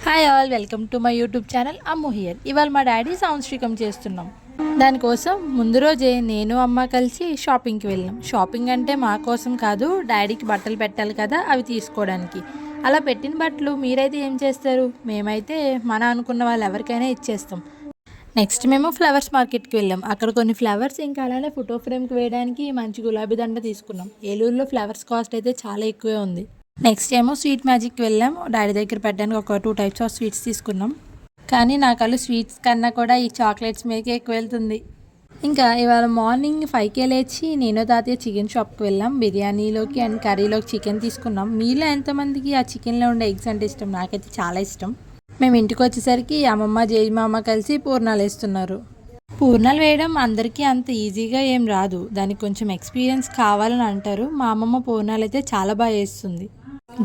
Hi all, welcome to my YouTube channel Ammu here. ఇవాళ మా daddy సంవత్సరికం చేస్తున్నాం. దానికోసం ముందు రోజే నేను అమ్మ కలిసి షాపింగ్కి వెళ్ళాం. షాపింగ్ అంటే మా కోసం కాదు, డాడీకి బట్టలు పెట్టాలి కదా, అవి తీసుకోవడానికి. అలా పెట్టిన బట్టలు మీరైతే ఏం చేస్తారు? మేమైతే మన అనుకున్న వాళ్ళు ఎవరికైనా ఇచ్చేస్తాం. నెక్స్ట్ మేము ఫ్లవర్స్ మార్కెట్కి వెళ్ళాం. అక్కడ కొన్ని ఫ్లవర్స్, ఇంకా అలానే ఫోటో ఫ్రేమ్కి వేయడానికి మంచి గులాబీ దండ తీసుకున్నాం. ఏలూరులో ఫ్లవర్స్ కాస్ట్ అయితే చాలా ఎక్కువే ఉంది. నెక్స్ట్ ఏమో స్వీట్ మ్యాజిక్కి వెళ్ళాం. డాడీ దగ్గర పెట్టడానికి ఒక 2 టైప్స్ ఆఫ్ స్వీట్స్ తీసుకున్నాం. కానీ నా కళ్ళు స్వీట్స్ కన్నా కూడా ఈ చాక్లెట్స్ మీదకే ఎక్కువ వెళ్తుంది. ఇంకా ఇవాళ మార్నింగ్ 5కే లేచి నేను తాతయ్య చికెన్ షాప్కి వెళ్ళాం. బిర్యానీలోకి అండ్ కర్రీలోకి చికెన్ తీసుకున్నాం. మీలో ఎంతమందికి ఆ చికెన్లో ఉండే ఎగ్స్ అంటే ఇష్టం? నాకైతే చాలా ఇష్టం. మేము ఇంటికి వచ్చేసరికి అమ్మమ్మ జేజమ్మ కలిసి పూర్ణాలు వేస్తున్నారు. పూర్ణాలు వేయడం అందరికీ అంత ఈజీగా ఏం రాదు, దానికి కొంచెం ఎక్స్పీరియన్స్ కావాలని అంటారు. మా అమ్మమ్మ పూర్ణాలు అయితే చాలా బాగా వేస్తుంది.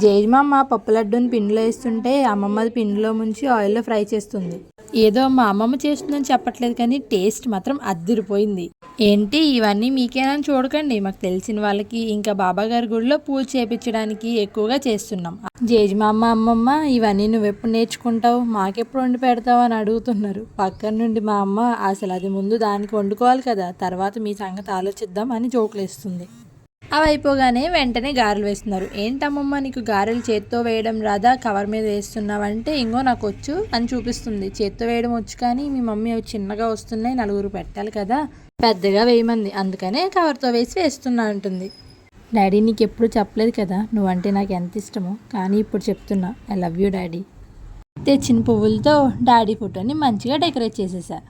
జేజమ్మ పప్పు లడ్డూని పిండిలో వేస్తుంటే అమ్మమ్మది పిండిలో ముంచి ఆయిల్లో ఫ్రై చేస్తుంది. ఏదో మా అమ్మమ్మ చేస్తుందని చెప్పట్లేదు, కానీ టేస్ట్ మాత్రం అద్దిరిపోయింది. ఏంటి ఇవన్నీ మీకేనని చూడకండి, మాకు తెలిసిన వాళ్ళకి ఇంకా బాబాగారి గుడిలో పూజ చేయించడానికి ఎక్కువగా చేస్తున్నాం. జేజమ్మ అమ్మమ్మ ఇవన్నీ నువ్వెప్పుడు నేర్చుకుంటావు, మాకెప్పుడు వండి పెడతావు అని అడుగుతున్నారు. పక్కన నుండి మా అమ్మ అసలు అది ముందు దానికి వండుకోవాలి కదా, తర్వాత మీ సంగతి ఆలోచిద్దాం అని జోకులేస్తుంది. అవి అయిపోగానే వెంటనే గారెలు వేస్తున్నారు. ఏంటమ్మమ్మ నీకు గారెలు చేత్తో వేయడం రాదా, కవర్ మీద వేస్తున్నావంటే ఇంకో నాకు వచ్చు అని చూపిస్తుంది. చేత్తో వేయడం వచ్చు, కానీ మీ మమ్మీ అవి చిన్నగా వస్తున్నాయి, నలుగురు పెట్టాలి కదా, పెద్దగా వేయమంది, అందుకనే కవర్తో వేసి వేస్తున్నా అంటుంది. డాడీ నీకు ఎప్పుడు చెప్పలేదు కదా నువ్వంటే నాకు ఎంత ఇష్టమో, కానీ ఇప్పుడు చెప్తున్నా, ఐ లవ్ యూ డాడీ. తెచ్చిన పువ్వులతో డాడీ ఫోటోని మంచిగా డెకరేట్ చేసేసా.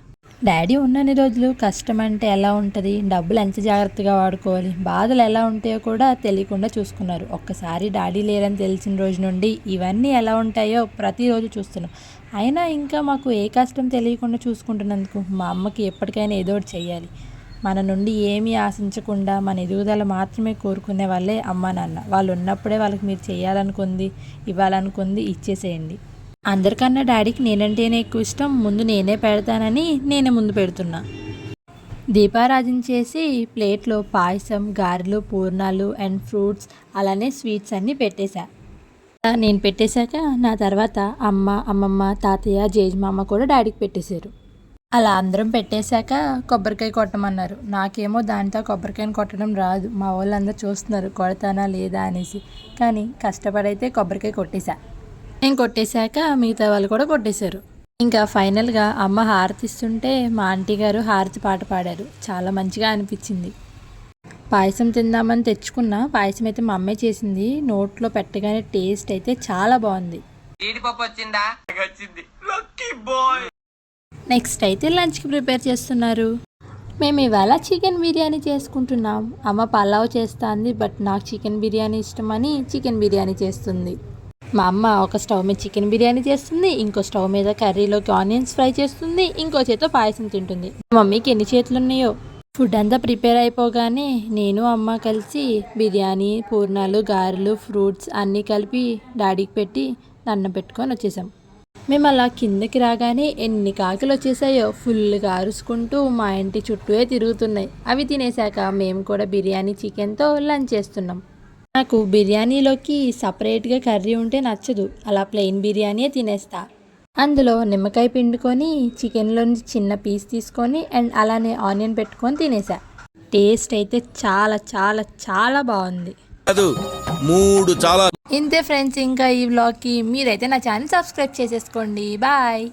డాడీ ఉన్నన్ని రోజులు కష్టం అంటే ఎలా ఉంటుంది, డబ్బులు ఎంత జాగ్రత్తగా వాడుకోవాలి, బాధలు ఎలా ఉంటాయో కూడా తెలియకుండా చూసుకున్నారు. ఒక్కసారి డాడీ లేరని తెలిసిన రోజు నుండి ఇవన్నీ ఎలా ఉంటాయో ప్రతిరోజు చూస్తున్నాం. అయినా ఇంకా మాకు ఏ కష్టం తెలియకుండా చూసుకుంటున్నందుకు మా అమ్మకి ఎప్పటికైనా ఏదో ఒకటి చెయ్యాలి. మన నుండి ఏమీ ఆశించకుండా మన ఎదుగుదల మాత్రమే కోరుకునే వాళ్ళే అమ్మా నాన్న. వాళ్ళు ఉన్నప్పుడే వాళ్ళకి మీరు చేయాలనుకుంది, ఇవ్వాలనుకుంది ఇచ్చేసేయండి. అందరికన్నా డాడీకి నేనంటేనే ఎక్కువ ఇష్టం. ముందు నేనే పెడతానని నేనే ముందు పెడుతున్నా. దీపారాధన చేసి ప్లేట్లో పాయసం, గారెలు, పూర్ణాలు అండ్ ఫ్రూట్స్ అలానే స్వీట్స్ అన్నీ పెట్టేశా. నేను పెట్టేశాక నా తర్వాత అమ్మ, అమ్మమ్మ, తాతయ్య, జేజమ్మ కూడా డాడీకి పెట్టేశారు. అలా అందరం పెట్టేశాక కొబ్బరికాయ కొట్టమన్నారు. నాకేమో దాంతో కొబ్బరికాయని కొట్టడం రాదు. మా వాళ్ళందరూ చూస్తున్నారు కొడతానా లేదా అనేసి, కానీ కష్టపడైతే కొబ్బరికాయ కొట్టేశా. నేను కొట్టేశాక మిగతా వాళ్ళు కూడా కొట్టేశారు. ఇంకా ఫైనల్గా అమ్మ హారతి ఇస్తుంటే మా ఆంటీ గారు హారతి పాట పాడారు. చాలా మంచిగా అనిపించింది. పాయసం తిందామని తెచ్చుకున్న పాయసం అయితే మా అమ్మే చేసింది. నోట్లో పెట్టగానే టేస్ట్ అయితే చాలా బాగుంది. నెక్స్ట్ అయితే లంచ్కి ప్రిపేర్ చేస్తున్నారు. మేము ఇవాళ చికెన్ బిర్యానీ చేసుకుంటున్నాం. అమ్మ పలావ్ చేస్తుంది, బట్ నాకు చికెన్ బిర్యానీ ఇష్టమని చికెన్ బిర్యానీ చేస్తుంది. మా అమ్మ ఒక స్టవ్ మీద చికెన్ బిర్యానీ చేస్తుంది, ఇంకో స్టవ్ మీద కర్రీలోకి ఆనియన్స్ ఫ్రై చేస్తుంది, ఇంకో చేతితో పాయసం తింటుంది. మమ్మీకి ఎన్ని చేతులు ఉన్నాయో. ఫుడ్ అంతా ప్రిపేర్ అయిపోగానే నేను అమ్మ కలిసి బిర్యానీ, పూర్ణాలు, గారెలు, ఫ్రూట్స్ అన్నీ కలిపి డాడీకి పెట్టి దండం పెట్టుకొని వచ్చేసాం. మేము అలా కిందకి రాగానే ఎన్ని కాకులు వచ్చేసాయో, ఫుల్గా అరుచుకుంటూ మా ఇంటి చుట్టూ తిరుగుతున్నాయి. అవి తినేసాక మేము కూడా బిర్యానీ చికెన్తో లంచ్ చేస్తున్నాం. నాకు బిర్యానీలోకి సపరేట్గా కర్రీ ఉంటే నచ్చదు, అలా ప్లెయిన్ బిర్యానీ తినేస్తా. అందులో నిమ్మకాయ పిండుకొని చికెన్లో చిన్న పీస్ తీసుకొని అండ్ అలానే ఆనియన్ పెట్టుకొని తినేసా. టేస్ట్ అయితే చాలా చాలా చాలా బాగుంది. ఇంతే ఫ్రెండ్స్, ఇంకా ఈ వ్లాగ్కి మీరైతే నా ఛానల్ సబ్స్క్రైబ్ చేసేసుకోండి. బాయ్.